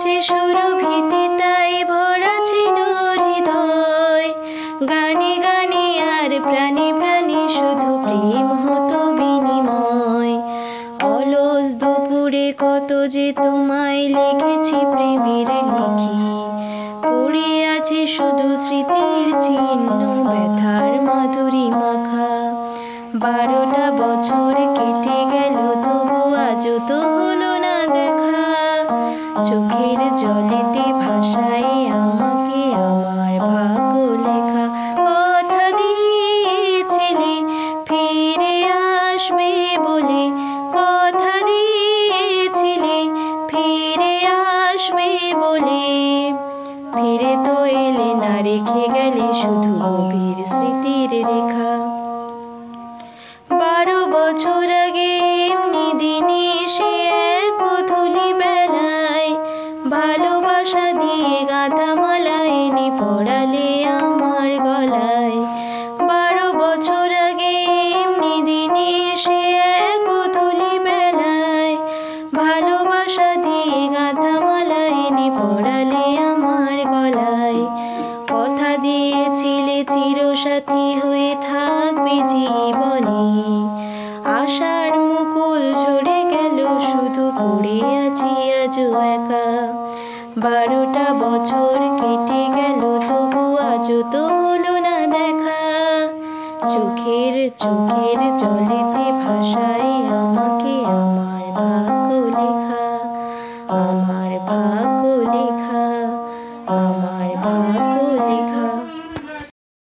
যে সুরভিতে তাই ভরা ছিল হৃদয়। গানে গানে আর প্রাণে প্রাণে শুধু প্রেম হতো বিনিময়। অলস দুপুরে কত যে তোমায় লিখেছি প্রেমের লিখি, পড়ে আছে শুধু স্মৃতির চিহ্ন ব্যথার মাধুরী মাখা। 12টা বছর কেটে গেল তবু আজও তো হলো না দেখা। চোখের জলেতে ভাসায় আমাকে আমার ভাগ্য লেখা। কথা দিয়েছিলে ফিরে আসবে বলে, কথা দিয়েছিলে ফিরে আসবে বলে, ফিরে তো এলে না, রেখে গেলে শুধু গভীর স্মৃতির রেখা। 12 বছর আগে এমনি দিনে সে এক গোধূলি বেলায় ভালোবাসা দিয়ে গাঁথা মালা এনে পরালে আমার গলায়। 12 বছর আগে এমনি দিনে সে এক গোধূলি বেলায় ভালোবাসা দিয়ে গাঁথা মালা এনে পরালে আমার গলায়। কথা দিয়েছিলে চিরসাথী হয়ে থাকবে জীবনে, আশার মুকুল ঝরে গেল শুধু পড়ে আছি আজও একা। 12টা বছর কেটে গেল তবু আজও তো হলো না দেখা। চোখের জলেতে ভাসায় আমাকে আমার